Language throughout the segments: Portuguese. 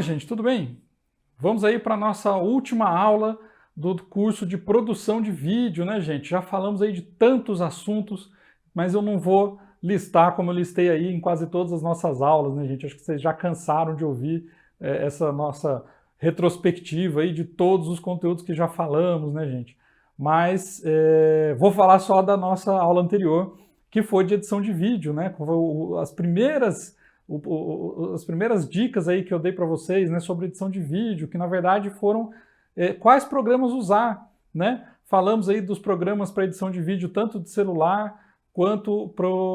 Oi, gente, tudo bem? Vamos aí para a nossa última aula do curso de produção de vídeo, né, gente? Já falamos aí de tantos assuntos, mas eu não vou listar como eu listei aí em quase todas as nossas aulas, né, gente? Acho que vocês já cansaram de ouvir essa nossa retrospectiva aí de todos os conteúdos que já falamos, né, gente? Mas vou falar só da nossa aula anterior, que foi de edição de vídeo, né? As primeiras dicas aí que eu dei para vocês, né, sobre edição de vídeo, que na verdade foram quais programas usar, né? Falamos aí dos programas para edição de vídeo, tanto de celular quanto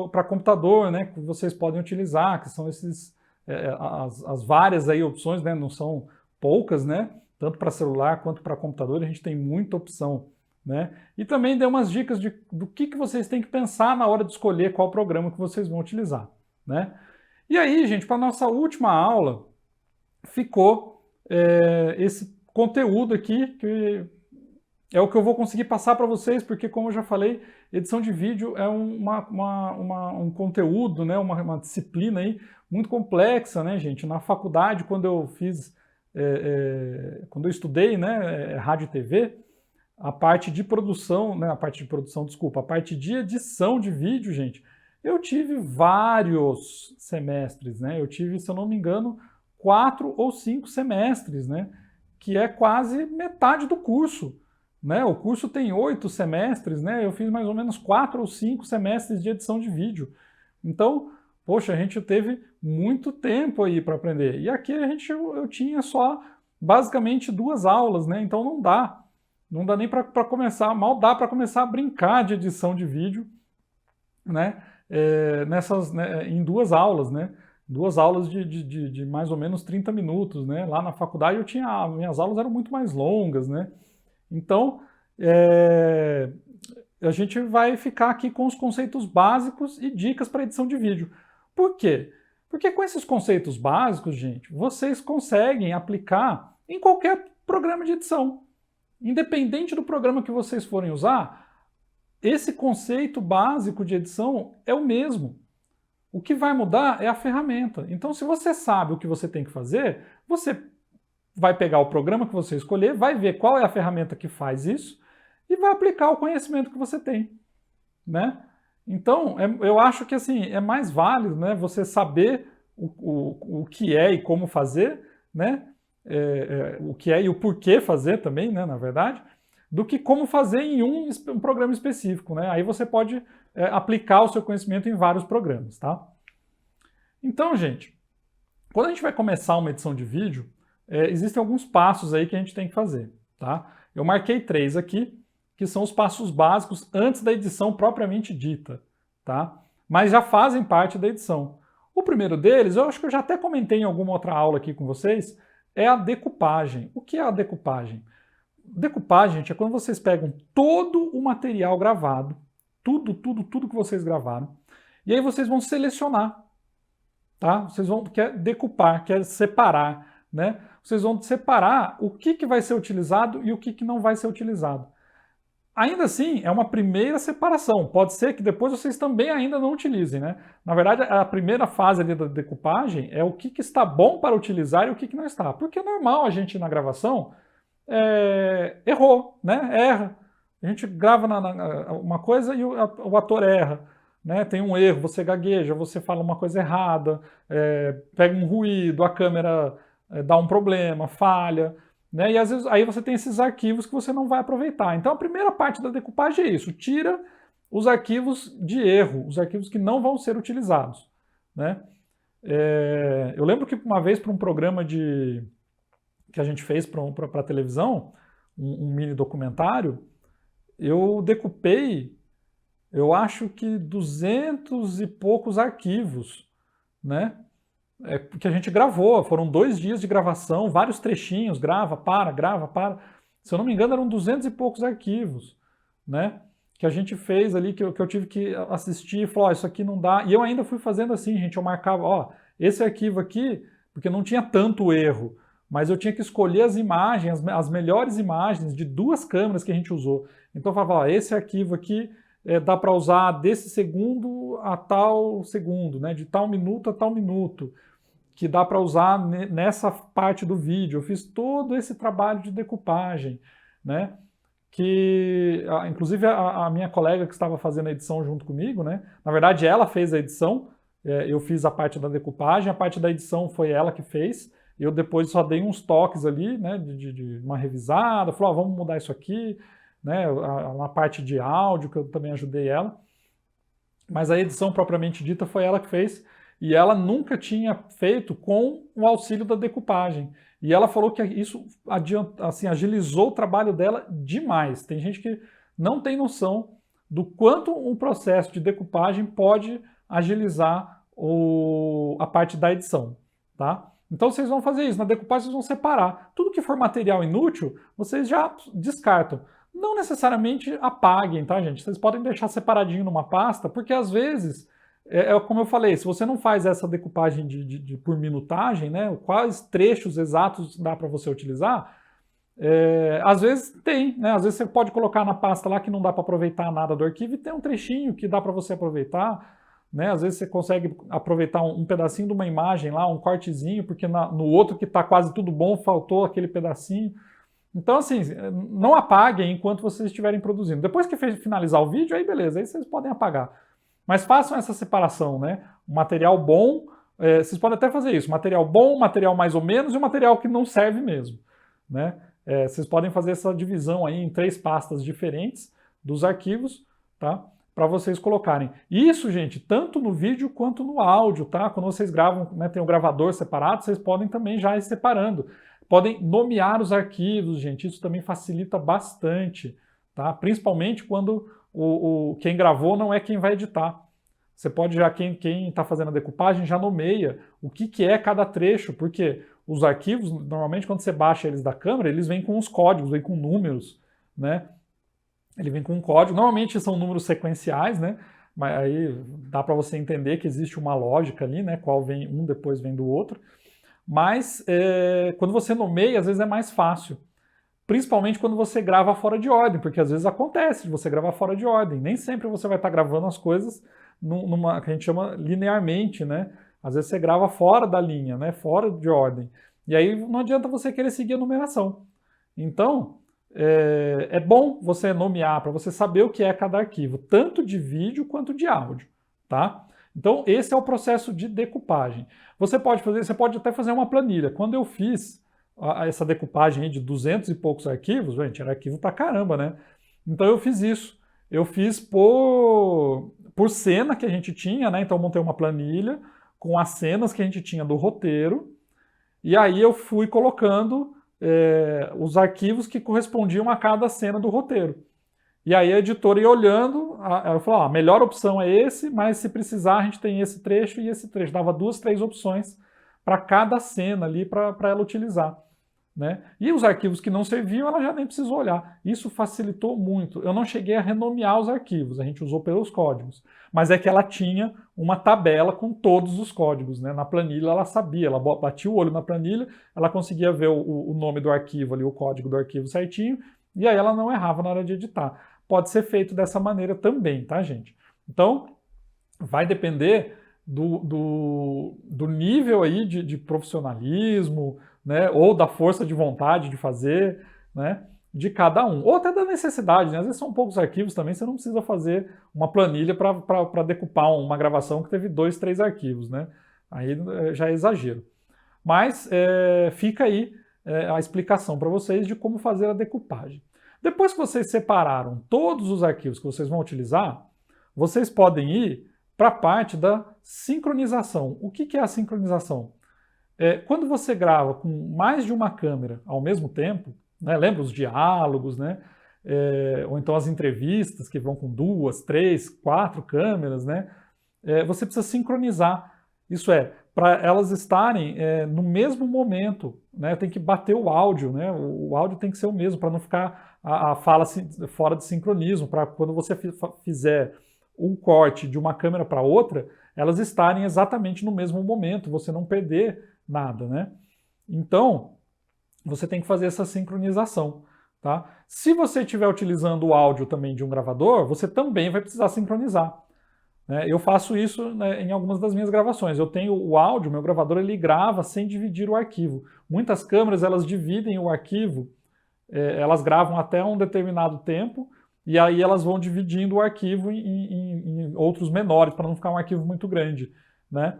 para computador, né, que vocês podem utilizar, que são as várias aí opções, né, não são poucas, né? Tanto para celular quanto para computador, a gente tem muita opção, né? E também dei umas dicas do que vocês têm que pensar na hora de escolher qual programa que vocês vão utilizar, né? E aí, gente, para a nossa última aula, ficou esse conteúdo aqui, que é o que eu vou conseguir passar para vocês, porque, como eu já falei, edição de vídeo é um conteúdo, né, uma disciplina aí muito complexa, né, gente? Na faculdade, quando eu quando eu estudei, né, rádio e TV, a parte de produção, né, a parte de edição de vídeo, gente, eu tive vários semestres, né? Eu tive, se eu não me engano, 4 ou 5 semestres, né? Que é quase metade do curso, né? O curso tem 8 semestres, né? Eu fiz mais ou menos 4 ou 5 semestres de edição de vídeo. Então, poxa, a gente teve muito tempo aí para aprender. E aqui eu tinha só basicamente 2 aulas, né? Então não dá nem para começar, mal dá para começar a brincar de edição de vídeo, né? Em 2 aulas, né? 2 aulas de mais ou menos 30 minutos, né? Lá na faculdade minhas aulas eram muito mais longas, né? Então, a gente vai ficar aqui com os conceitos básicos e dicas para edição de vídeo. Por quê? Porque com esses conceitos básicos, gente, vocês conseguem aplicar em qualquer programa de edição. Independente do programa que vocês forem usar, esse conceito básico de edição é o mesmo. O que vai mudar é a ferramenta. Então, se você sabe o que você tem que fazer, você vai pegar o programa que você escolher, vai ver qual é a ferramenta que faz isso e vai aplicar o conhecimento que você tem, né? Então, eu acho que assim, é mais válido, né, você saber o que é e como fazer, né? O que é e o porquê fazer também, né, na verdade, do que como fazer em um programa específico, né? Aí você pode aplicar o seu conhecimento em vários programas, tá? Então, gente, quando a gente vai começar uma edição de vídeo, existem alguns passos aí que a gente tem que fazer, tá? Eu marquei 3 aqui, que são os passos básicos antes da edição propriamente dita, tá? Mas já fazem parte da edição. O primeiro deles, eu acho que eu já até comentei em alguma outra aula aqui com vocês, é a decupagem. O que é a decupagem? Decupagem, gente, é quando vocês pegam todo o material gravado, tudo que vocês gravaram, e aí vocês vão selecionar, tá? Vocês vão decupar, quer separar, né? Vocês vão separar o que vai ser utilizado e o que não vai ser utilizado. Ainda assim, é uma primeira separação. Pode ser que depois vocês também ainda não utilizem, né? Na verdade, a primeira fase ali da decupagem é o que está bom para utilizar e o que não está. Porque é normal a gente, na gravação, errou, né? Erra. A gente grava uma coisa e o ator erra, né? Tem um erro, você gagueja, você fala uma coisa errada, pega um ruído, a câmera dá um problema, falha, né? E às vezes aí você tem esses arquivos que você não vai aproveitar. Então a primeira parte da decupagem é isso, tira os arquivos de erro, os arquivos que não vão ser utilizados, né? Eu lembro que uma vez para um programa que a gente fez para a televisão, um mini documentário, eu decupei, eu acho que 200 e poucos arquivos, né? Que a gente gravou, foram 2 dias de gravação, vários trechinhos, grava, para. Se eu não me engano, eram 200 e poucos arquivos, né? Que a gente fez ali, que eu tive que assistir e falar, isso aqui não dá. E eu ainda fui fazendo assim, gente, eu marcava, ó, esse arquivo aqui, porque não tinha tanto erro, mas eu tinha que escolher as imagens, as melhores imagens de 2 câmeras que a gente usou. Então eu falava, ó, esse arquivo aqui dá para usar desse segundo a tal segundo, né? De tal minuto a tal minuto. que dá para usar nessa parte do vídeo. Eu fiz todo esse trabalho de decupagem, né? Que, inclusive, a minha colega que estava fazendo a edição junto comigo, né? Na verdade, ela fez a edição, eu fiz a parte da decupagem, a parte da edição foi ela que fez. Eu depois só dei uns toques ali, né? De uma revisada, falou, vamos mudar isso aqui, né? Na parte de áudio, que eu também ajudei ela. Mas a edição propriamente dita foi ela que fez, e ela nunca tinha feito com o auxílio da decupagem. E ela falou que isso assim, agilizou o trabalho dela demais. Tem gente que não tem noção do quanto um processo de decupagem pode agilizar a parte da edição, tá? Então vocês vão fazer isso, na decupagem vocês vão separar. Tudo que for material inútil, vocês já descartam. Não necessariamente apaguem, tá, gente? Vocês podem deixar separadinho numa pasta, porque às vezes, como eu falei, se você não faz essa decupagem por minutagem, né, quais trechos exatos dá para você utilizar, às vezes tem, né? Às vezes você pode colocar na pasta lá que não dá para aproveitar nada do arquivo e tem um trechinho que dá para você aproveitar, né? Às vezes você consegue aproveitar um pedacinho de uma imagem lá, um cortezinho, porque no outro que está quase tudo bom, faltou aquele pedacinho. Então, assim, não apaguem enquanto vocês estiverem produzindo. Depois que finalizar o vídeo, aí beleza, aí vocês podem apagar. Mas façam essa separação, né? Um material bom, vocês podem até fazer isso, material bom, material mais ou menos e um material que não serve mesmo, né? Vocês podem fazer essa divisão aí em 3 pastas diferentes dos arquivos, tá? Para vocês colocarem. Isso, gente, tanto no vídeo quanto no áudio, tá? Quando vocês gravam, né, tem o gravador separado, vocês podem também já ir separando. Podem nomear os arquivos, gente, isso também facilita bastante, tá? Principalmente quando quem gravou não é quem vai editar. Você pode já, quem está fazendo a decupagem, já nomeia o que é cada trecho, porque os arquivos, normalmente quando você baixa eles da câmera, eles vêm com os códigos, vêm com números, né? Ele vem com um código, normalmente são números sequenciais, né? Mas aí dá para você entender que existe uma lógica ali, né? Qual vem um, depois vem do outro. Mas quando você nomeia, às vezes é mais fácil. Principalmente quando você grava fora de ordem, porque às vezes acontece de você gravar fora de ordem. Nem sempre você vai estar gravando as coisas numa que a gente chama linearmente, né? Às vezes você grava fora da linha, né? Fora de ordem. E aí não adianta você querer seguir a numeração. Então, é bom você nomear para você saber o que é cada arquivo, tanto de vídeo quanto de áudio, tá? Então, esse é o processo de decupagem. Você pode até fazer uma planilha. Quando eu fiz essa decupagem aí de 200 e poucos arquivos, gente, era arquivo pra caramba, né? Então eu fiz isso. Eu fiz por cena que a gente tinha, né? Então eu montei uma planilha com as cenas que a gente tinha do roteiro, e aí eu fui colocando os arquivos que correspondiam a cada cena do roteiro. E aí a editora ia olhando, ela falou, a melhor opção é esse, mas se precisar a gente tem esse trecho e esse trecho. Dava 2, 3 opções para cada cena ali para ela utilizar, né? E os arquivos que não serviam, ela já nem precisou olhar. Isso facilitou muito. Eu não cheguei a renomear os arquivos, a gente usou pelos códigos. Mas é que ela tinha uma tabela com todos os códigos, né? Na planilha ela sabia, ela batia o olho na planilha, ela conseguia ver o nome do arquivo ali, o código do arquivo certinho, e aí ela não errava na hora de editar. Pode ser feito dessa maneira também, tá, gente? Então, vai depender do nível aí de profissionalismo, né, ou da força de vontade de fazer, né, de cada um. Ou até da necessidade, né? Às vezes são poucos arquivos também, você não precisa fazer uma planilha para decupar uma gravação que teve 2, 3 arquivos, né? Aí já é exagero. Mas fica aí a explicação para vocês de como fazer a decupagem. Depois que vocês separaram todos os arquivos que vocês vão utilizar, vocês podem ir para a parte da sincronização. O que é a sincronização? Quando você grava com mais de uma câmera ao mesmo tempo, né, lembra os diálogos, né, ou então as entrevistas que vão com 2, 3, 4 câmeras, né, você precisa sincronizar. Isso para elas estarem no mesmo momento, né, tem que bater o áudio, né, o áudio tem que ser o mesmo, para não ficar a fala fora de sincronismo, para quando você fizer um corte de uma câmera para outra, elas estarem exatamente no mesmo momento, você não perder nada, né? Então, você tem que fazer essa sincronização, tá? Se você estiver utilizando o áudio também de um gravador, você também vai precisar sincronizar. né? Eu faço isso, né, em algumas das minhas gravações. Eu tenho o áudio, meu gravador ele grava sem dividir o arquivo. Muitas câmeras elas dividem o arquivo, elas gravam até um determinado tempo e aí elas vão dividindo o arquivo em outros menores para não ficar um arquivo muito grande, né?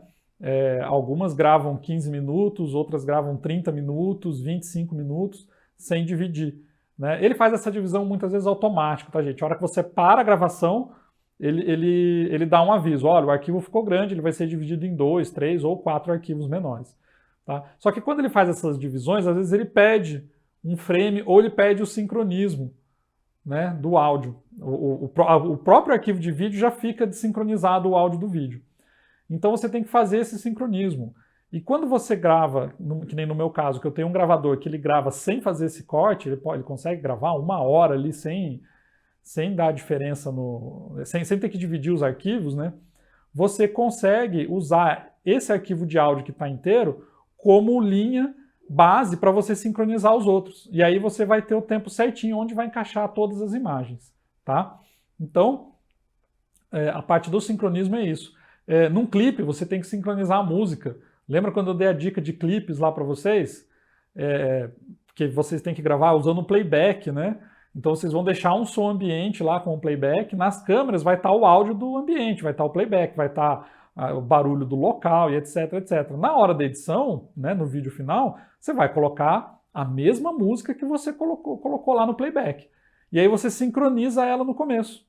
Algumas gravam 15 minutos, outras gravam 30 minutos, 25 minutos, sem dividir, né? Ele faz essa divisão muitas vezes automático, tá, gente? A hora que você para a gravação, ele dá um aviso, olha, o arquivo ficou grande, ele vai ser dividido em 2, 3 ou 4 arquivos menores. Tá? Só que quando ele faz essas divisões, às vezes ele pede um frame ou ele pede o sincronismo, né, do áudio. O próprio arquivo de vídeo já fica desincronizado o áudio do vídeo. Então você tem que fazer esse sincronismo. E quando você grava, que nem no meu caso, que eu tenho um gravador que ele grava sem fazer esse corte, ele consegue gravar 1 hora ali sem dar diferença, sem ter que dividir os arquivos, né? Você consegue usar esse arquivo de áudio que está inteiro como linha base para você sincronizar os outros. E aí você vai ter o tempo certinho onde vai encaixar todas as imagens, tá? Então, a parte do sincronismo é isso. Num clipe, você tem que sincronizar a música. Lembra quando eu dei a dica de clipes lá para vocês? Que vocês têm que gravar usando playback, né? Então vocês vão deixar um som ambiente lá com o playback. Nas câmeras vai estar o áudio do ambiente, vai estar o playback, vai estar o barulho do local e etc, etc. Na hora da edição, né, no vídeo final, você vai colocar a mesma música que você colocou lá no playback. E aí você sincroniza ela no começo,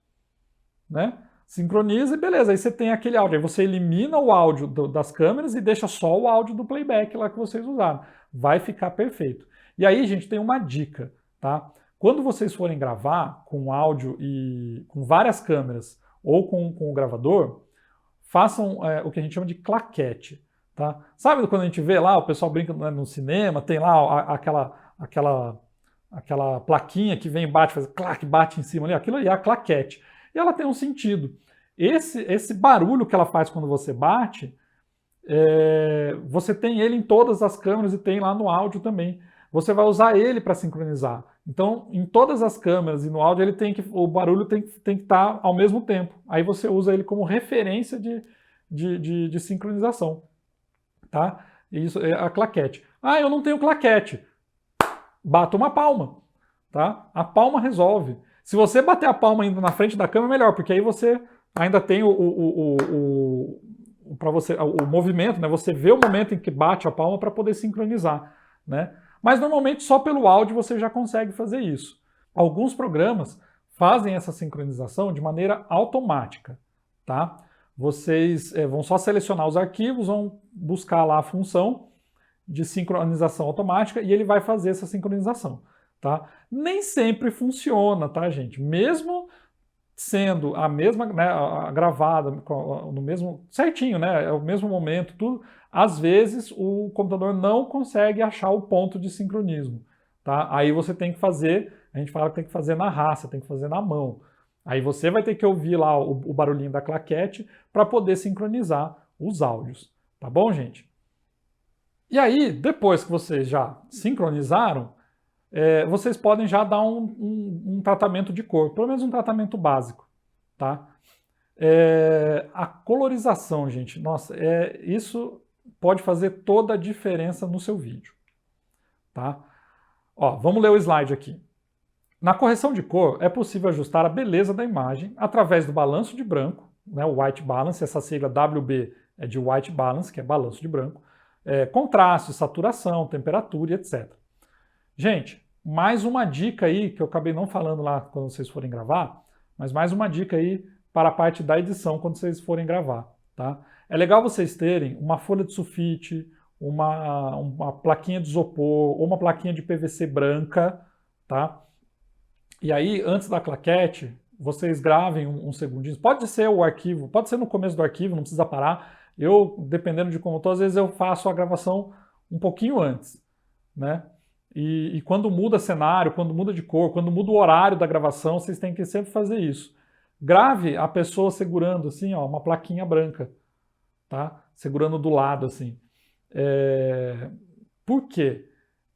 né? Sincroniza e beleza, aí você tem aquele áudio. Aí você elimina o áudio das câmeras e deixa só o áudio do playback lá que vocês usaram. Vai ficar perfeito. E aí, gente, tem uma dica, tá? Quando vocês forem gravar com áudio e com várias câmeras ou com o gravador, façam o que a gente chama de claquete, tá? Sabe quando a gente vê lá, o pessoal brinca, né, no cinema, tem lá aquela plaquinha que vem e bate, faz clac, bate em cima ali, aquilo aí é a claquete. E ela tem um sentido. Esse barulho que ela faz quando você bate, você tem ele em todas as câmeras e tem lá no áudio também. Você vai usar ele para sincronizar. Então, em todas as câmeras e no áudio, o barulho tem que estar ao mesmo tempo. Aí você usa ele como referência de sincronização. Tá? Isso é a claquete. Ah, eu não tenho claquete. Bata uma palma. Tá? A palma resolve. Se você bater a palma ainda na frente da câmera, melhor, porque aí você ainda tem o movimento, né? Você vê o momento em que bate a palma para poder sincronizar, né? Mas normalmente só pelo áudio você já consegue fazer isso. Alguns programas fazem essa sincronização de maneira automática, tá? Vocês vão só selecionar os arquivos, vão buscar lá a função de sincronização automática e ele vai fazer essa sincronização, tá? Nem sempre funciona, tá, gente? Mesmo sendo a mesma, né, gravada no mesmo certinho, né, é o mesmo momento, tudo. Às vezes o computador não consegue achar o ponto de sincronismo, tá? Aí você tem que fazer, a gente fala que tem que fazer na raça, tem que fazer na mão. Aí você vai ter que ouvir lá o barulhinho da claquete para poder sincronizar os áudios, tá bom, gente? E aí, depois que vocês já sincronizaram, vocês podem já dar um tratamento de cor, pelo menos um tratamento básico, tá? A colorização, gente, nossa, isso pode fazer toda a diferença no seu vídeo, tá? Ó, vamos ler o slide aqui. Na correção de cor, é possível ajustar a beleza da imagem através do balanço de branco, né, o white balance, essa sigla WB é de white balance, que é balanço de branco, contraste, saturação, temperatura e etc. Gente, mais uma dica aí, que eu acabei não falando lá quando vocês forem gravar, mas mais uma dica aí para a parte da edição quando vocês forem gravar, tá? É legal vocês terem uma folha de sulfite, uma plaquinha de isopor ou uma plaquinha de PVC branca, tá? E aí, antes da claquete, vocês gravem uns segundinhos. Pode ser o arquivo, pode ser no começo do arquivo, não precisa parar. Eu, dependendo de como eu tô, às vezes eu faço a gravação um pouquinho antes, né? E quando muda cenário, quando muda de cor, quando muda o horário da gravação, vocês têm que sempre fazer isso. Grave a pessoa segurando assim, ó, uma plaquinha branca, tá? Segurando do lado assim. Por quê?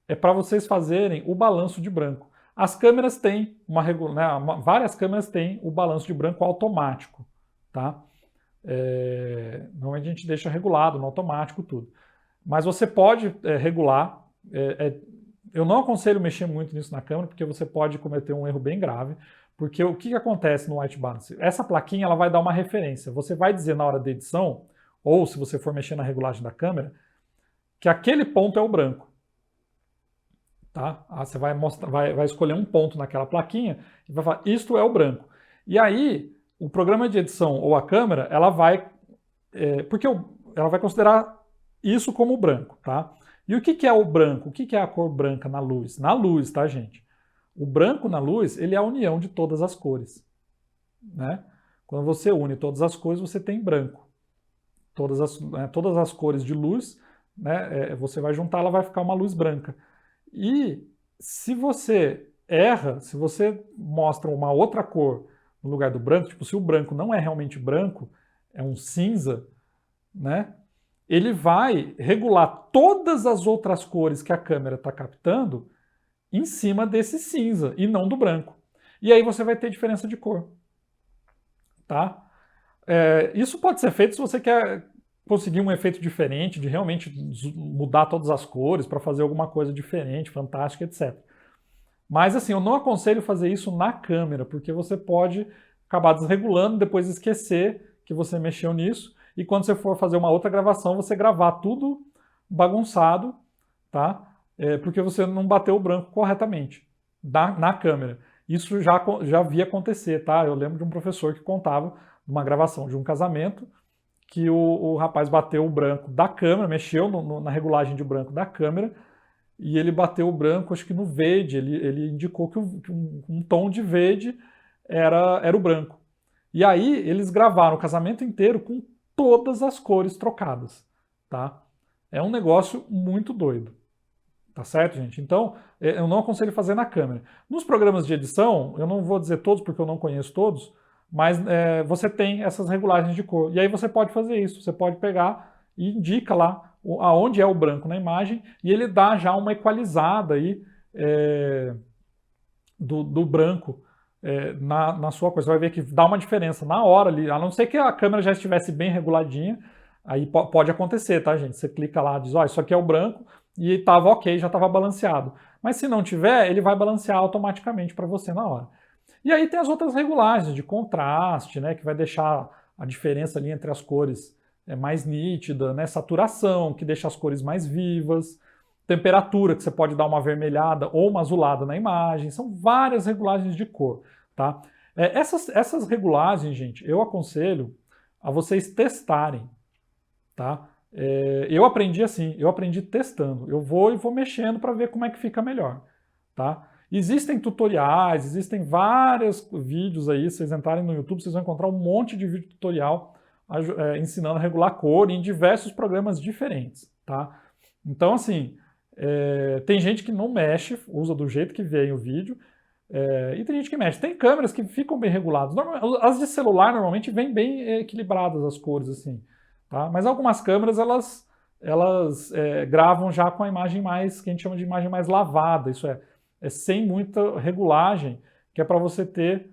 É para vocês fazerem o balanço de branco. As câmeras têm várias câmeras têm o balanço de branco automático, tá? Normalmente a gente deixa regulado no automático tudo. Mas você pode regular. Eu não aconselho mexer muito nisso na câmera, porque você pode cometer um erro bem grave. Porque o que acontece no white balance? Essa plaquinha ela vai dar uma referência. Você vai dizer na hora da edição, ou se você for mexer na regulagem da câmera, que aquele ponto é o branco. Tá? Você vai escolher um ponto naquela plaquinha e vai falar, isto é o branco. E aí, o programa de edição ou a câmera, ela vai considerar isso como branco, tá? E o que é o branco? O que é a cor branca na luz? Na luz, tá, gente? O branco na luz, ele é a união de todas as cores, né? Quando você une todas as cores, você tem branco. Todas as cores de luz, né, você vai juntar, ela vai ficar uma luz branca. E se você erra, se você mostra uma outra cor no lugar do branco, tipo, se o branco não é realmente branco, é um cinza, né? Ele vai regular todas as outras cores que a câmera está captando em cima desse cinza e não do branco. E aí você vai ter diferença de cor, tá? Isso pode ser feito se você quer conseguir um efeito diferente, de realmente mudar todas as cores para fazer alguma coisa diferente, fantástica, etc. Mas assim, eu não aconselho fazer isso na câmera, porque você pode acabar desregulando, depois esquecer que você mexeu nisso, e quando você for fazer uma outra gravação, você gravar tudo bagunçado, tá? Porque você não bateu o branco corretamente na câmera. Isso já vi acontecer, tá? Eu lembro de um professor que contava uma gravação de um casamento, que o rapaz bateu o branco da câmera, mexeu na regulagem de branco da câmera, e ele bateu o branco, acho que no verde, ele indicou que um tom de verde era o branco. E aí eles gravaram o casamento inteiro com todas as cores trocadas, tá? É um negócio muito doido, tá certo, gente? Então, eu não aconselho fazer na câmera. Nos programas de edição, eu não vou dizer todos porque eu não conheço todos, mas você tem essas regulagens de cor. E aí você pode fazer isso, você pode pegar e indica lá aonde é o branco na imagem e ele dá já uma equalizada aí do branco na sua coisa. Você vai ver que dá uma diferença na hora ali, a não ser que a câmera já estivesse bem reguladinha, aí pode acontecer, tá, gente? Você clica lá, diz, ó, isso aqui é o branco, e estava ok, já estava balanceado. Mas se não tiver, ele vai balancear automaticamente para você na hora. E aí tem as outras regulagens de contraste, né, que vai deixar a diferença ali entre as cores mais nítida, né, saturação, que deixa as cores mais vivas, temperatura, que você pode dar uma avermelhada ou uma azulada na imagem, são várias regulagens de cor, tá? Essas regulagens, gente, eu aconselho a vocês testarem, tá? Eu aprendi assim, eu aprendi testando, eu vou mexendo para ver como é que fica melhor, tá? Existem tutoriais, existem vários vídeos aí, se vocês entrarem no YouTube, vocês vão encontrar um monte de vídeo tutorial ensinando a regular cor em diversos programas diferentes, tá? Então, assim, tem gente que não mexe, usa do jeito que vem o vídeo, e tem gente que mexe. Tem câmeras que ficam bem reguladas. As de celular normalmente vêm bem equilibradas as cores, assim, tá? Mas algumas câmeras, elas gravam já com a imagem mais, que a gente chama de imagem mais lavada, isso é sem muita regulagem, que é para você ter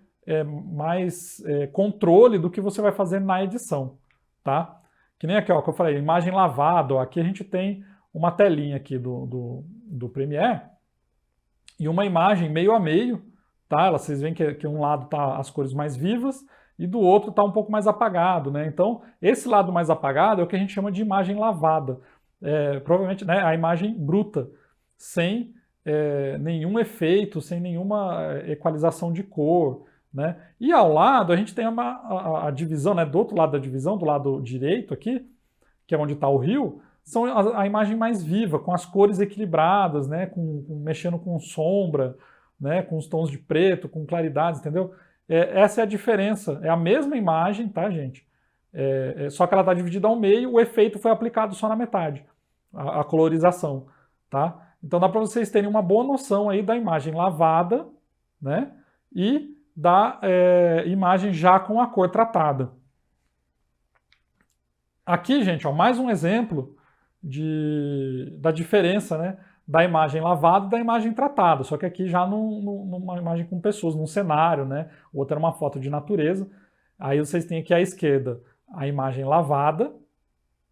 mais controle do que você vai fazer na edição, tá? Que nem aqui, ó, que eu falei, imagem lavada, ó, aqui a gente tem uma telinha aqui do Premiere e uma imagem meio a meio, tá? Vocês veem que um lado tá as cores mais vivas e do outro tá um pouco mais apagado, né? Então, esse lado mais apagado é o que a gente chama de imagem lavada. Provavelmente, né, a imagem bruta, sem nenhum efeito, sem nenhuma equalização de cor, né? E ao lado a gente tem a divisão, né? Do outro lado da divisão, do lado direito aqui, que é onde está o rio, são a imagem mais viva, com as cores equilibradas, né? Mexendo com sombra, né? Com os tons de preto, com claridades, entendeu? Essa é a diferença. É a mesma imagem, tá, gente? Só que ela está dividida ao meio, o efeito foi aplicado só na metade, a colorização, tá? Então dá para vocês terem uma boa noção aí da imagem lavada, né? E da imagem já com a cor tratada. Aqui, gente, ó, mais um exemplo da diferença, né, da imagem lavada e da imagem tratada, só que aqui já numa imagem com pessoas, num cenário, né? Outra era uma foto de natureza. Aí vocês têm aqui à esquerda a imagem lavada.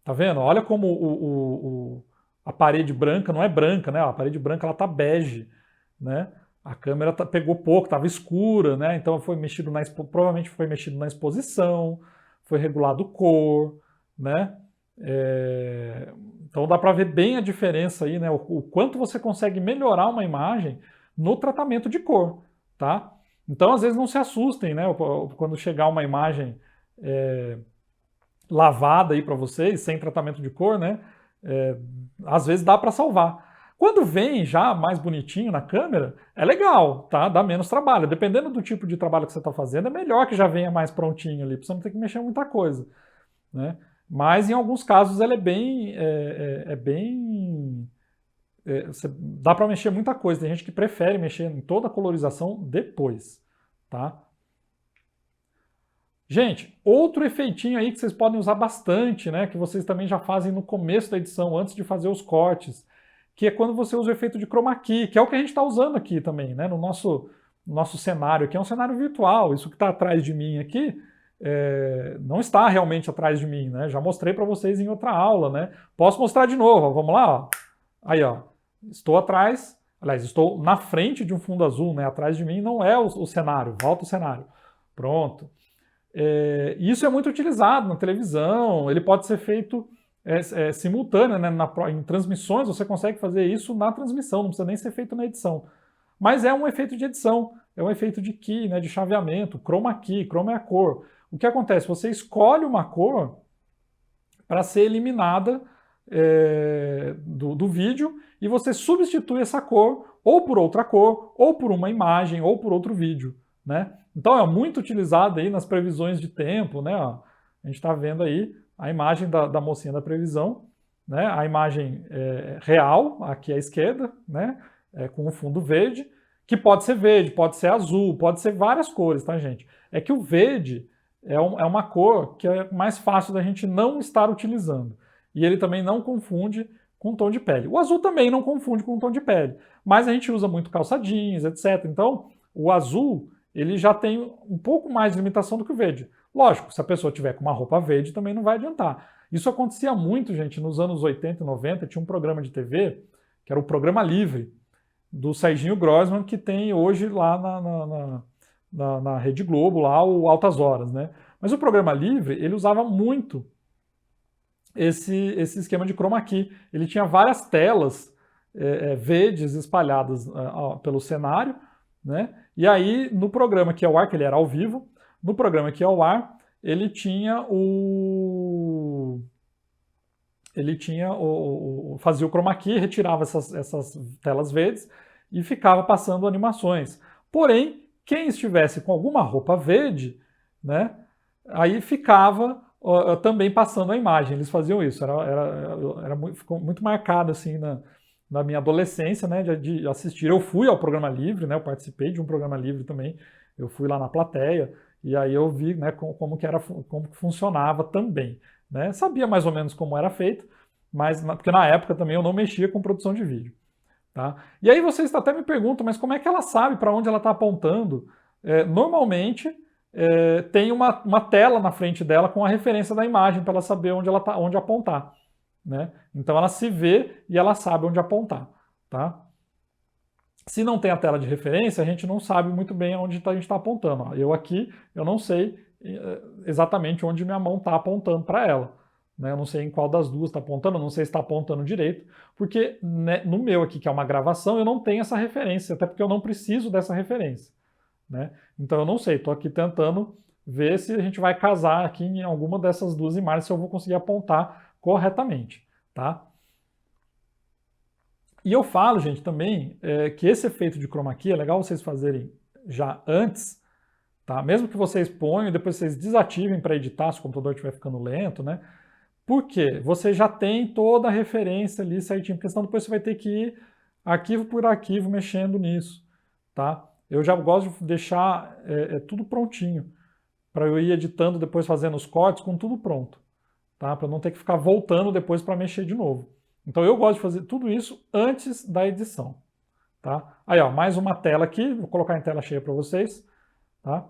Tá vendo? Olha como a parede branca não é branca, né? A parede branca ela tá bege, né? A câmera pegou pouco, estava escura, né? Então foi mexido provavelmente foi mexido na exposição, foi regulado cor, né? Então dá para ver bem a diferença aí, né? O quanto você consegue melhorar uma imagem no tratamento de cor, tá? Então às vezes não se assustem, né? Quando chegar uma imagem lavada aí para vocês, sem tratamento de cor, né? Às vezes dá para salvar. Quando vem já mais bonitinho na câmera, é legal, tá? Dá menos trabalho. Dependendo do tipo de trabalho que você está fazendo, é melhor que já venha mais prontinho ali, para você não ter que mexer muita coisa, né? Mas em alguns casos ela dá para mexer muita coisa. Tem gente que prefere mexer em toda a colorização depois, tá? Gente, outro efeitinho aí que vocês podem usar bastante, né, que vocês também já fazem no começo da edição, antes de fazer os cortes, que é quando você usa o efeito de chroma key, que é o que a gente está usando aqui também, né, no nosso cenário, que é um cenário virtual. Isso que está atrás de mim aqui não está realmente atrás de mim, né? Já mostrei para vocês em outra aula, né? Posso mostrar de novo, ó. Vamos lá, ó. Aí, ó, estou atrás, aliás, estou na frente de um fundo azul, né? Atrás de mim não é o cenário, volta o cenário. Pronto. Isso é muito utilizado na televisão, ele pode ser feito simultâneo, né? Em transmissões você consegue fazer isso na transmissão, não precisa nem ser feito na edição. Mas é um efeito de edição, é um efeito de key, né? De chaveamento, chroma key, chroma é a cor. O que acontece? Você escolhe uma cor para ser eliminada do vídeo e você substitui essa cor ou por outra cor, ou por uma imagem, ou por outro vídeo, né? Então é muito utilizado aí nas previsões de tempo, né? Ó, a gente está vendo aí a imagem da mocinha da previsão, né? A imagem real, aqui à esquerda, né? Com o fundo verde, que pode ser azul, pode ser várias cores, tá, gente? É que o verde é uma cor que é mais fácil da gente não estar utilizando. E ele também não confunde com tom de pele. O azul também não confunde com tom de pele, mas a gente usa muito calça jeans, etc. Então, o azul ele já tem um pouco mais de limitação do que o verde. Lógico, se a pessoa tiver com uma roupa verde, também não vai adiantar. Isso acontecia muito, gente, nos anos 80 e 90, tinha um programa de TV, que era o Programa Livre, do Serginho Grossman, que tem hoje lá na Rede Globo, lá o Altas Horas, né? Mas o Programa Livre, ele usava muito esse esquema de chroma key. Ele tinha várias telas verdes espalhadas pelo cenário, né? E aí, no programa que é ao ar, que ele era ao vivo, no programa que é ao ar, ele fazia o chroma key, retirava essas telas verdes e ficava passando animações. Porém, quem estivesse com alguma roupa verde, né, aí ficava também passando a imagem. Eles faziam isso. Ficou muito marcado assim na minha adolescência, né, de assistir. Eu fui ao Programa Livre, né, eu participei de um Programa Livre também. Eu fui lá na plateia e aí eu vi, né, como que funcionava também, né? Sabia mais ou menos como era feito, mas porque na época também eu não mexia com produção de vídeo, tá? E aí vocês até me perguntam, mas como é que ela sabe para onde ela está apontando? Normalmente tem uma tela na frente dela com a referência da imagem para ela saber onde apontar, né? Então ela se vê e ela sabe onde apontar, tá? Se não tem a tela de referência, a gente não sabe muito bem onde a gente está apontando. Ó, eu aqui, eu não sei exatamente onde minha mão está apontando para ela, né? Eu não sei em qual das duas está apontando, eu não sei se está apontando direito, porque né, no meu aqui, que é uma gravação, eu não tenho essa referência, até porque eu não preciso dessa referência, né? Então eu não sei, estou aqui tentando ver se a gente vai casar aqui em alguma dessas duas imagens, se eu vou conseguir apontar corretamente, tá? E eu falo, gente, também que esse efeito de chroma key é legal vocês fazerem já antes, tá? Mesmo que vocês ponham e depois vocês desativem para editar, se o computador estiver ficando lento, né? Porque você já tem toda a referência ali certinho, porque senão depois você vai ter que ir arquivo por arquivo mexendo nisso, tá? Eu já gosto de deixar tudo prontinho, para eu ir editando depois fazendo os cortes com tudo pronto, tá? Para não ter que ficar voltando depois para mexer de novo. Então eu gosto de fazer tudo isso antes da edição, tá? Aí, ó, mais uma tela aqui, vou colocar em tela cheia para vocês, tá?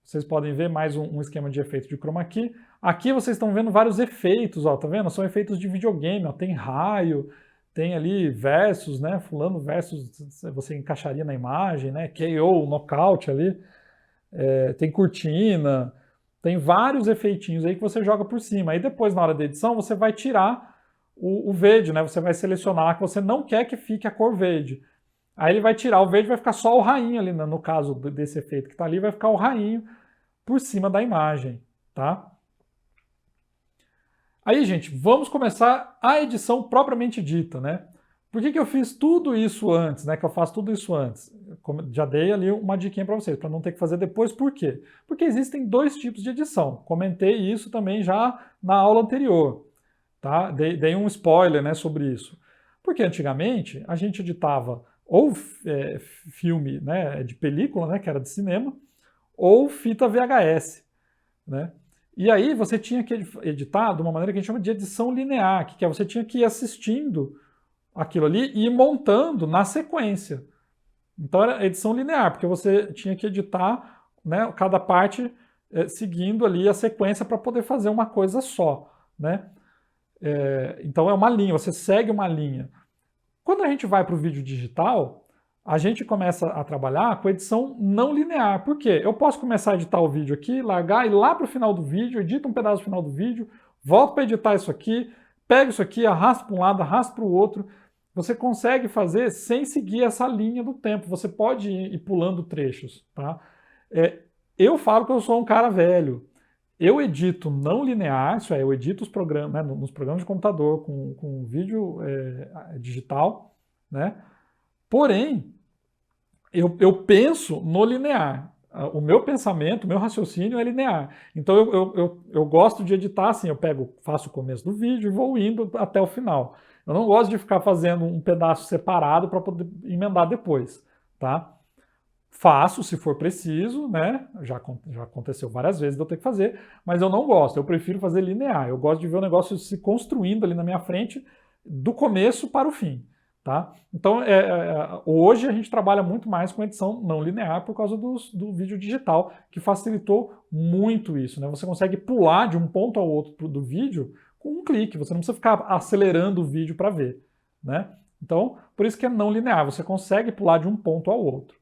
Vocês podem ver mais um esquema de efeito de chroma key. Aqui vocês estão vendo vários efeitos, ó, tá vendo? São efeitos de videogame, ó, tem raio, tem ali versus, né? Fulano versus você encaixaria na imagem, né? KO, nocaute ali. Tem cortina, tem vários efeitinhos aí que você joga por cima. Aí depois, na hora da edição, você vai tirar o verde, né? Você vai selecionar que você não quer que fique a cor verde. Aí ele vai tirar o verde, vai ficar só o rainho ali, né? No caso desse efeito que está ali, vai ficar o rainho por cima da imagem, tá? Aí, gente, vamos começar a edição propriamente dita, né? Por que eu fiz tudo isso antes, né? Que eu faço tudo isso antes? Já dei ali uma diquinha para vocês, para não ter que fazer depois. Por quê? Porque existem dois tipos de edição. Comentei isso também já na aula anterior, tá? Dei um spoiler, né, sobre isso. Porque antigamente a gente editava ou filme, né, de película, né, que era de cinema, ou fita VHS, né? E aí você tinha que editar de uma maneira que a gente chama de edição linear, que é você tinha que ir assistindo aquilo ali e ir montando na sequência. Então era edição linear, porque você tinha que editar, né, cada parte seguindo ali a sequência para poder fazer uma coisa só, né? Então é uma linha, você segue uma linha. Quando a gente vai para o vídeo digital, a gente começa a trabalhar com edição não linear. Por quê? Eu posso começar a editar o vídeo aqui, largar, ir lá para o final do vídeo, edito um pedaço do final do vídeo, volto para editar isso aqui, pego isso aqui, arrasto para um lado, arrasto para o outro. Você consegue fazer sem seguir essa linha do tempo. Você pode ir pulando trechos, tá? Eu falo que eu sou um cara velho. Eu edito não linear, isso é, eu edito os programas, né, nos programas de computador com vídeo digital, né? Porém, eu penso no linear. O meu pensamento, o meu raciocínio é linear. Então eu gosto de editar assim, faço o começo do vídeo e vou indo até o final. Eu não gosto de ficar fazendo um pedaço separado para poder emendar depois, tá? Faço se for preciso, né? Já aconteceu várias vezes de eu ter que fazer, mas eu não gosto, eu prefiro fazer linear. Eu gosto de ver o negócio se construindo ali na minha frente, do começo para o fim. Tá? Então, hoje a gente trabalha muito mais com edição não linear por causa do vídeo digital, que facilitou muito isso, né? Você consegue pular de um ponto ao outro do vídeo com um clique, você não precisa ficar acelerando o vídeo para ver, né? Então, por isso que é não linear, você consegue pular de um ponto ao outro.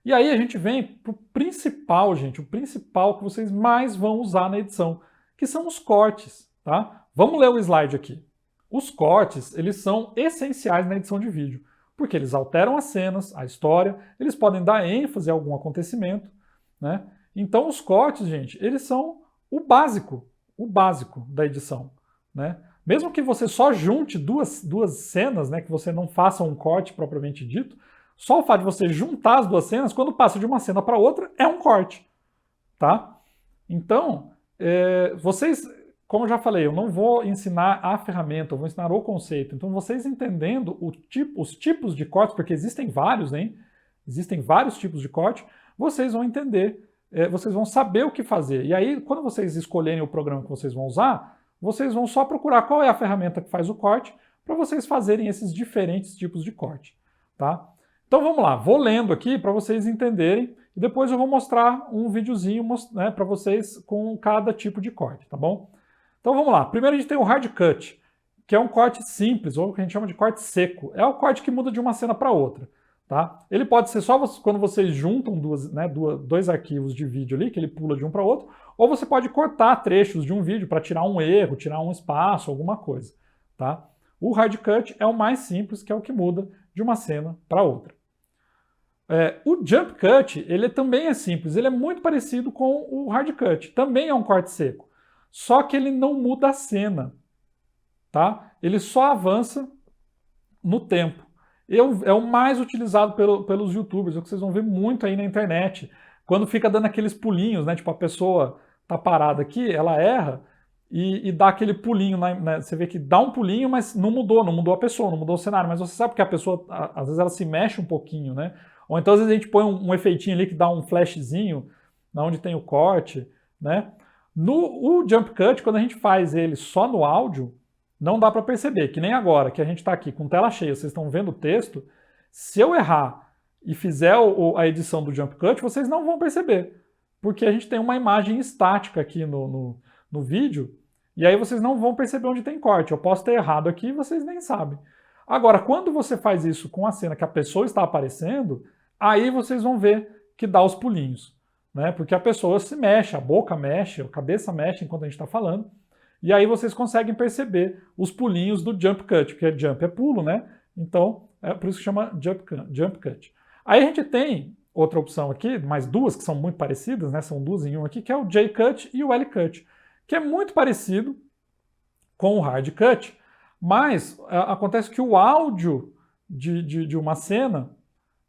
E aí a gente vem para o principal, gente, o principal que vocês mais vão usar na edição, que são os cortes, tá? Vamos ler o slide aqui. Os cortes, eles são essenciais na edição de vídeo, porque eles alteram as cenas, a história, eles podem dar ênfase a algum acontecimento, né? Então os cortes, gente, eles são o básico da edição, né? Mesmo que você só junte duas cenas, né, que você não faça um corte propriamente dito, só o fato de você juntar as duas cenas, quando passa de uma cena para outra, é um corte, tá? Então, vocês... Como eu já falei, eu não vou ensinar a ferramenta, eu vou ensinar o conceito. Então, vocês entendendo os tipos de cortes, porque existem vários, hein? Existem vários tipos de corte, vocês vão entender, vocês vão saber o que fazer. E aí, quando vocês escolherem o programa que vocês vão usar, vocês vão só procurar qual é a ferramenta que faz o corte para vocês fazerem esses diferentes tipos de corte, tá? Então, vamos lá. Vou lendo aqui para vocês entenderem e depois eu vou mostrar um videozinho, né, para vocês com cada tipo de corte, tá bom? Então vamos lá. Primeiro a gente tem o hard cut, que é um corte simples, ou o que a gente chama de corte seco. É o corte que muda de uma cena para outra. Tá? Ele pode ser só quando vocês juntam dois arquivos de vídeo ali, que ele pula de um para outro, ou você pode cortar trechos de um vídeo para tirar um erro, tirar um espaço, alguma coisa. Tá? O hard cut é o mais simples, que é o que muda de uma cena para outra. O jump cut, ele também é simples, ele é muito parecido com o hard cut, também é um corte seco. Só que ele não muda a cena, tá? Ele só avança no tempo. É o mais utilizado pelos youtubers, é o que vocês vão ver muito aí na internet. Quando fica dando aqueles pulinhos, né? Tipo, a pessoa tá parada aqui, ela erra e dá aquele pulinho, né? Você vê que dá um pulinho, mas não mudou a pessoa, não mudou o cenário. Mas você sabe que a pessoa, às vezes ela se mexe um pouquinho, né? Ou então às vezes a gente põe um efeitinho ali que dá um flashzinho, onde tem o corte, né? O jump cut, quando a gente faz ele só no áudio, não dá para perceber, que nem agora, que a gente está aqui com tela cheia, vocês estão vendo o texto, se eu errar e fizer a edição do jump cut, vocês não vão perceber, porque a gente tem uma imagem estática aqui no vídeo, e aí vocês não vão perceber onde tem corte. Eu posso ter errado aqui e vocês nem sabem. Agora, quando você faz isso com a cena que a pessoa está aparecendo, aí vocês vão ver que dá os pulinhos, né? Porque a pessoa se mexe, a boca mexe, a cabeça mexe enquanto a gente está falando, e aí vocês conseguem perceber os pulinhos do jump cut, porque jump é pulo, né? Então, é por isso que chama jump cut. Aí a gente tem outra opção aqui, mais duas que são muito parecidas, né? São duas em um aqui, que é o J-cut e o L-cut, que é muito parecido com o hard cut, mas acontece que o áudio de uma cena,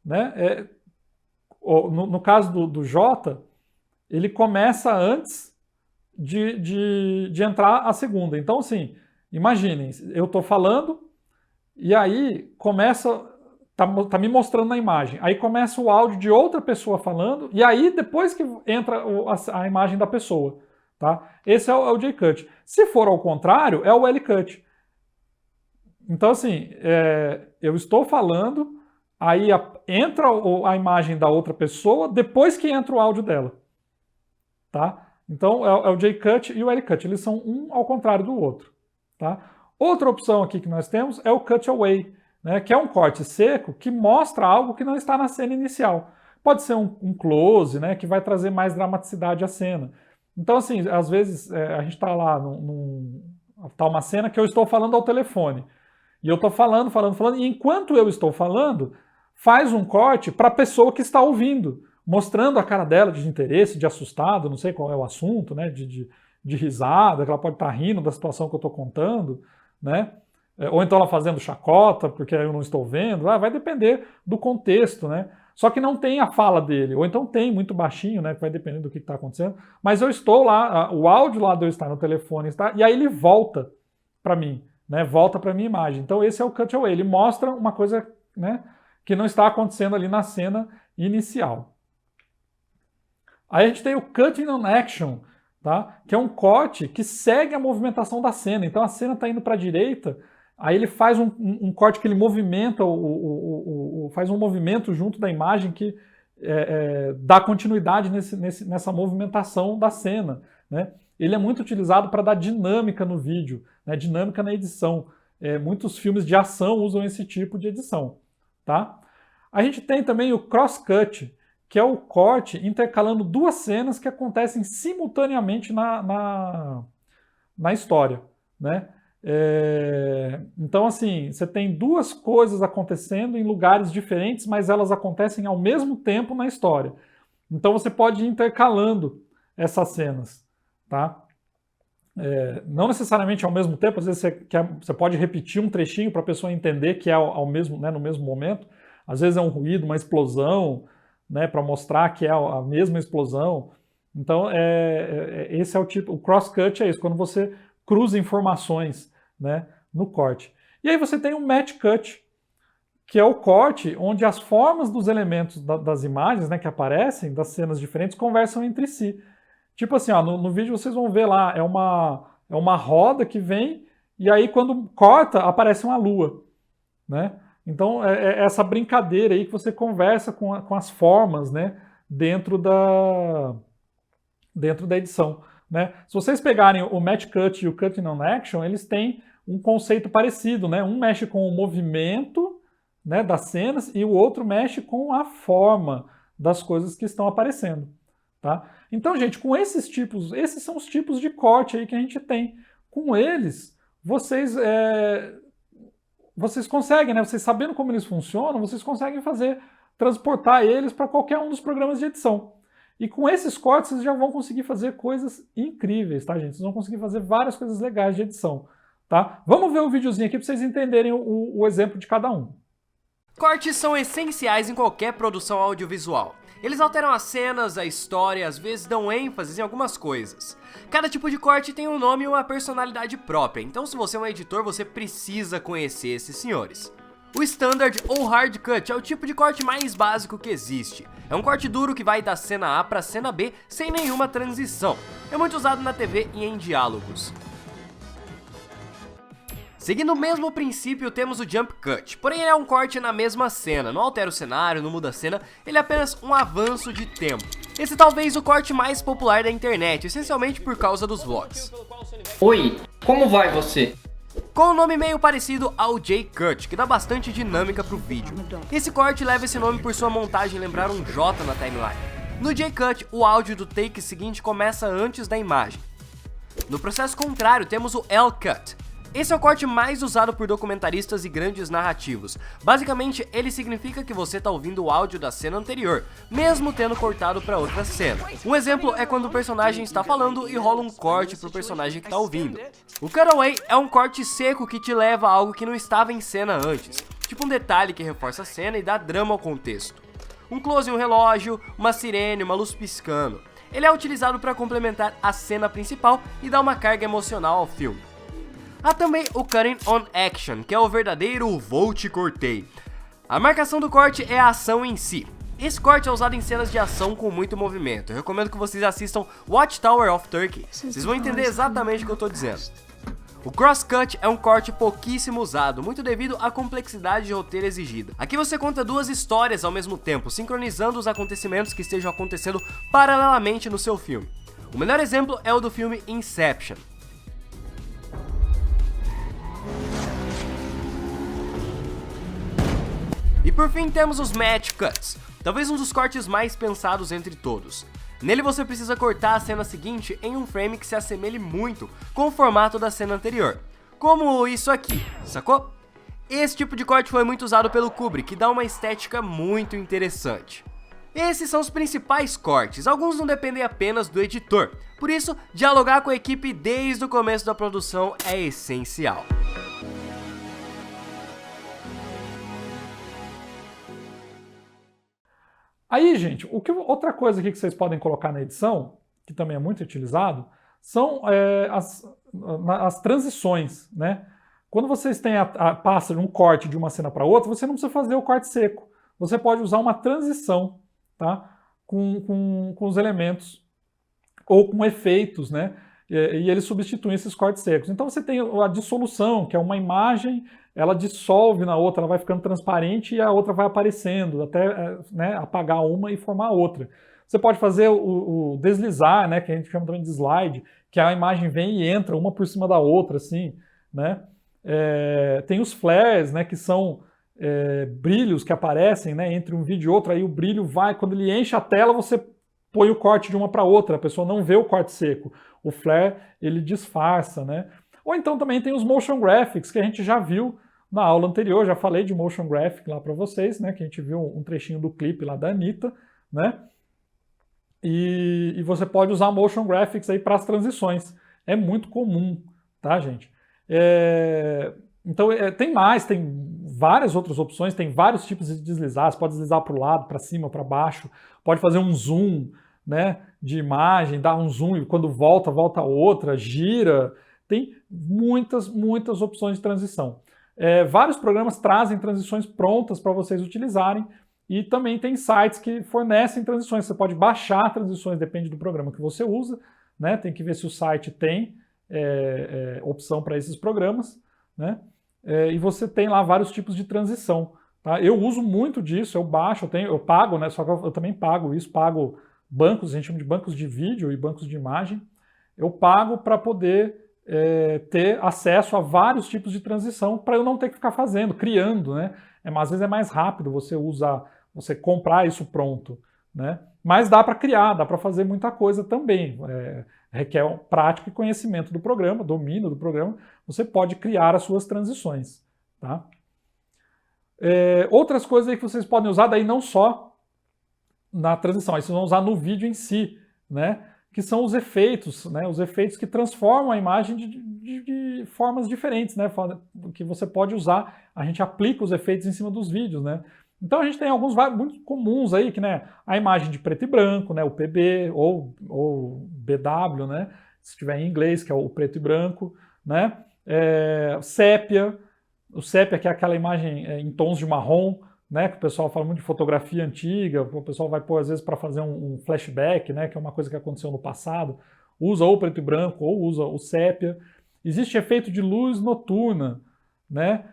né? No caso do J, ele começa antes de entrar a segunda. Então, assim, imaginem, eu estou falando e aí começa, tá me mostrando na imagem, aí começa o áudio de outra pessoa falando e aí depois que entra a imagem da pessoa, tá? Esse é o J-cut. Se for ao contrário, é o L-cut. Então, assim, eu estou falando, aí entra a imagem da outra pessoa depois que entra o áudio dela, tá? Então, é o J-cut e o L-cut, eles são um ao contrário do outro, tá? Outra opção aqui que nós temos é o cutaway, né, que é um corte seco que mostra algo que não está na cena inicial. Pode ser um close, né, que vai trazer mais dramaticidade à cena. Então, assim, às vezes a gente está lá, tá uma cena que eu estou falando ao telefone, e eu estou falando, e enquanto eu estou falando, faz um corte para a pessoa que está ouvindo, mostrando a cara dela de interesse, de assustado, não sei qual é o assunto, né, de risada, que ela pode estar rindo da situação que eu estou contando, né? Ou então ela fazendo chacota, porque eu não estou vendo, vai depender do contexto, né? Só que não tem a fala dele, ou então tem muito baixinho, né? Que vai depender do que está acontecendo, mas eu estou lá, o áudio lá de eu estar no telefone está, e aí ele volta para mim, né? Volta para minha imagem. Então esse é o cutaway, ele mostra uma coisa, né, que não está acontecendo ali na cena inicial. Aí a gente tem o cutting on action, tá? Que é um corte que segue a movimentação da cena. Então a cena está indo para a direita, aí ele faz um corte que ele movimenta, faz um movimento junto da imagem que dá continuidade nessa movimentação da cena, né? Ele é muito utilizado para dar dinâmica no vídeo, né? Dinâmica na edição. Muitos filmes de ação usam esse tipo de edição, tá? A gente tem também o cross-cut, que é o corte intercalando duas cenas que acontecem simultaneamente na história, né? Então, assim, você tem duas coisas acontecendo em lugares diferentes, mas elas acontecem ao mesmo tempo na história. Então, você pode ir intercalando essas cenas, tá? Não necessariamente ao mesmo tempo, às vezes você pode repetir um trechinho para a pessoa entender que é no mesmo momento. Às vezes é um ruído, uma explosão, né, para mostrar que é a mesma explosão. Então, esse é o tipo, o cross-cut é isso, quando você cruza informações, né, no corte. E aí você tem o match cut, que é o corte onde as formas dos elementos das imagens, né, que aparecem, das cenas diferentes, conversam entre si. Tipo assim, ó, no vídeo vocês vão ver lá, é uma roda que vem, e aí quando corta, aparece uma lua, né? Então, essa brincadeira aí que você conversa com as formas, né, dentro da edição, né? Se vocês pegarem o match cut e o cutting on action, eles têm um conceito parecido, né? Um mexe com o movimento, né, das cenas e o outro mexe com a forma das coisas que estão aparecendo, tá? Então, gente, com esses são os tipos de corte aí que a gente tem. Com eles, vocês conseguem, né? Vocês sabendo como eles funcionam, vocês conseguem transportar eles para qualquer um dos programas de edição. E com esses cortes, vocês já vão conseguir fazer coisas incríveis, tá, gente? Vocês vão conseguir fazer várias coisas legais de edição, tá? Vamos ver o videozinho aqui para vocês entenderem o exemplo de cada um. Cortes são essenciais em qualquer produção audiovisual. Eles alteram as cenas, a história, às vezes dão ênfase em algumas coisas. Cada tipo de corte tem um nome e uma personalidade própria, então se você é um editor, você precisa conhecer esses senhores. O Standard ou Hard Cut é o tipo de corte mais básico que existe. É um corte duro que vai da cena A para a cena B sem nenhuma transição. É muito usado na TV e em diálogos. Seguindo o mesmo princípio, temos o Jump Cut, porém ele é um corte na mesma cena, não altera o cenário, não muda a cena, ele é apenas um avanço de tempo. Esse é talvez o corte mais popular da internet, essencialmente por causa dos vlogs. Oi, como vai você? Com um nome meio parecido ao J-Cut, que dá bastante dinâmica pro vídeo. Esse corte leva esse nome por sua montagem lembrar um J na timeline. No J-Cut, o áudio do take seguinte começa antes da imagem. No processo contrário, temos o L-Cut. Esse é o corte mais usado por documentaristas e grandes narrativos. Basicamente, ele significa que você está ouvindo o áudio da cena anterior, mesmo tendo cortado para outra cena. Um exemplo é quando o personagem está falando e rola um corte para o personagem que está ouvindo. O cutaway é um corte seco que te leva a algo que não estava em cena antes, tipo um detalhe que reforça a cena e dá drama ao contexto. Um close em um relógio, uma sirene, uma luz piscando. Ele é utilizado para complementar a cena principal e dar uma carga emocional ao filme. Há também o Cutting on Action, que é o verdadeiro vou te cortei. A marcação do corte é a ação em si. Esse corte é usado em cenas de ação com muito movimento. Eu recomendo que vocês assistam Watchtower of Turkey. Vocês vão entender exatamente o que eu estou dizendo. O crosscut é um corte pouquíssimo usado, muito devido à complexidade de roteiro exigida. Aqui você conta duas histórias ao mesmo tempo, sincronizando os acontecimentos que estejam acontecendo paralelamente no seu filme. O melhor exemplo é o do filme Inception. E por fim temos os Match Cuts, talvez um dos cortes mais pensados entre todos. Nele você precisa cortar a cena seguinte em um frame que se assemelhe muito com o formato da cena anterior, como isso aqui, sacou? Esse tipo de corte foi muito usado pelo Kubrick, que dá uma estética muito interessante. Esses são os principais cortes, alguns não dependem apenas do editor, por isso dialogar com a equipe desde o começo da produção é essencial. Aí, gente, outra coisa aqui que vocês podem colocar na edição, que também é muito utilizado, são as transições, né? Quando vocês têm passa um corte de uma cena para outra, você não precisa fazer o corte seco. Você pode usar uma transição, tá? Com os elementos ou com efeitos, né? E eles substituem esses cortes secos. Então você tem a dissolução, que é uma imagem, ela dissolve na outra, ela vai ficando transparente e a outra vai aparecendo, até né, apagar uma e formar a outra. Você pode fazer o deslizar, né, que a gente chama também de slide, que a imagem vem e entra uma por cima da outra, assim, né? Tem os flares, né, que são brilhos que aparecem, né, entre um vídeo e outro, aí o brilho vai, quando ele enche a tela, você põe o corte de uma para outra, a pessoa não vê o corte seco. O flare, ele disfarça, né? Ou então também tem os motion graphics, que a gente já viu na aula anterior, já falei de motion graphic lá para vocês, né? Que a gente viu um trechinho do clipe lá da Anitta, né? E você pode usar motion graphics aí para as transições. É muito comum, tá, gente? Então tem várias outras opções, tem vários tipos de deslizar. Você pode deslizar para o lado, para cima, para baixo, pode fazer um zoom, né, de imagem, dar um zoom e quando volta outra, gira. Tem muitas opções de transição. Vários programas trazem transições prontas para vocês utilizarem e também tem sites que fornecem transições. Você pode baixar transições, depende do programa que você usa, né? Tem que ver se o site tem opção para esses programas, né? E você tem lá vários tipos de transição. Tá? Eu uso muito disso, eu baixo, eu pago, né? Só que eu também pago isso, pago bancos, a gente chama de bancos de vídeo e bancos de imagem. Eu pago para poder ter acesso a vários tipos de transição para eu não ter que ficar fazendo, criando, né? Às vezes é mais rápido você comprar isso pronto, né? Mas dá para criar, dá para fazer muita coisa também. Requer prática e conhecimento do programa, domínio do programa. Você pode criar as suas transições, tá? Outras coisas aí que vocês podem usar, daí não só na transição, aí vocês vão usar no vídeo em si, né? Que são os efeitos, né? Os efeitos que transformam a imagem de formas diferentes, né? Que você pode usar, a gente aplica os efeitos em cima dos vídeos, né? Então a gente tem alguns muito comuns aí, que, né, a imagem de preto e branco, né, o PB ou BW, né, se tiver em inglês, que é o preto e branco, né? Sépia, o sépia que é aquela imagem em tons de marrom, né, que o pessoal fala muito de fotografia antiga, o pessoal vai pôr às vezes para fazer um flashback, né, que é uma coisa que aconteceu no passado, usa ou preto e branco ou usa o sépia. Existe efeito de luz noturna, né?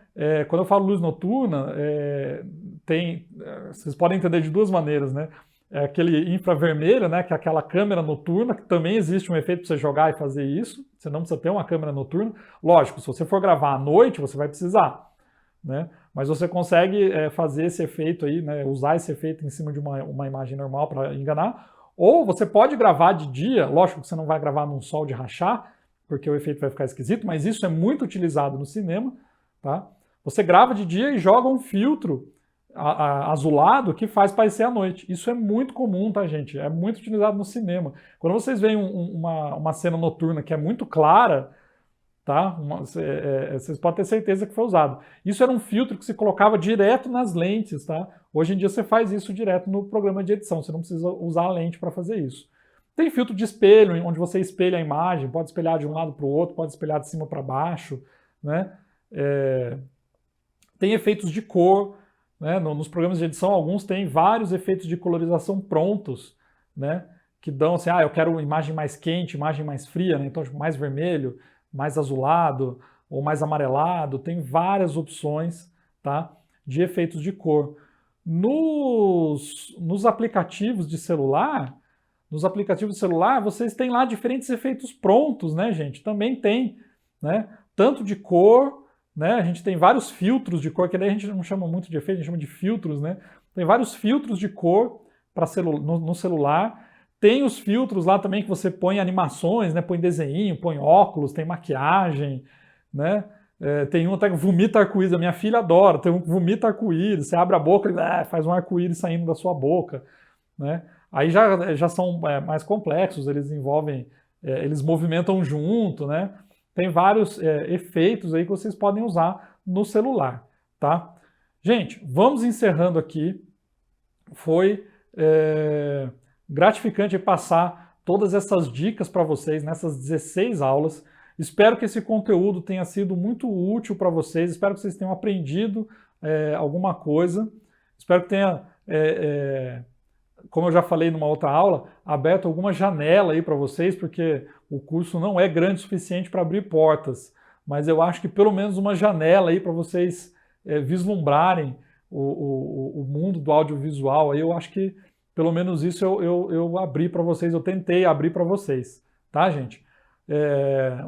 Quando eu falo luz noturna, vocês podem entender de duas maneiras, né? Aquele infravermelho, né? Que é aquela câmera noturna, que também existe um efeito para você jogar e fazer isso. Você não precisa ter uma câmera noturna. Lógico, se você for gravar à noite, você vai precisar, né? Mas você consegue fazer esse efeito aí, né? Usar esse efeito em cima de uma imagem normal para enganar. Ou você pode gravar de dia, lógico que você não vai gravar num sol de rachar, porque o efeito vai ficar esquisito, mas isso é muito utilizado no cinema, tá? Você grava de dia e joga um filtro azulado que faz parecer à noite. Isso é muito comum, tá, gente? É muito utilizado no cinema. Quando vocês veem uma cena noturna que é muito clara, tá? Vocês podem ter certeza que foi usado. Isso era um filtro que se colocava direto nas lentes, tá? Hoje em dia você faz isso direto no programa de edição, você não precisa usar a lente para fazer isso. Tem filtro de espelho, onde você espelha a imagem, pode espelhar de um lado para o outro, pode espelhar de cima para baixo, né? Tem efeitos de cor, né? Nos programas de edição, alguns têm vários efeitos de colorização prontos, né? Que dão assim, eu quero uma imagem mais quente, imagem mais fria, né? Então mais vermelho, mais azulado ou mais amarelado, tem várias opções, tá, de efeitos de cor. Nos aplicativos de celular, vocês têm lá diferentes efeitos prontos, né, gente? Também tem, né? Tanto de cor, né? A gente tem vários filtros de cor, que daí a gente não chama muito de efeito, a gente chama de filtros, né? Tem vários filtros de cor no celular. Tem os filtros lá também que você põe animações, né? Põe desenho, põe óculos, tem maquiagem, né? Tem um até que vomita arco-íris, a minha filha adora, tem um que vomita arco-íris, você abre a boca e faz um arco-íris saindo da sua boca, né? Aí já são mais complexos, eles movimentam junto, né? Tem vários efeitos aí que vocês podem usar no celular, tá? Gente, vamos encerrando aqui. Foi gratificante passar todas essas dicas para vocês nessas 16 aulas. Espero que esse conteúdo tenha sido muito útil para vocês, espero que vocês tenham aprendido alguma coisa, espero que tenha, como eu já falei numa outra aula, aberto alguma janela aí para vocês, porque o curso não é grande o suficiente para abrir portas, mas eu acho que pelo menos uma janela aí para vocês vislumbrarem o mundo do audiovisual. Aí eu acho que pelo menos isso eu abri para vocês, eu tentei abrir para vocês, tá, gente?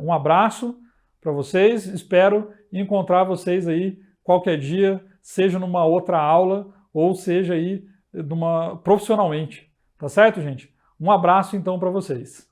Um abraço para vocês, espero encontrar vocês aí qualquer dia, seja numa outra aula ou seja aí profissionalmente, tá certo, gente? Um abraço então para vocês.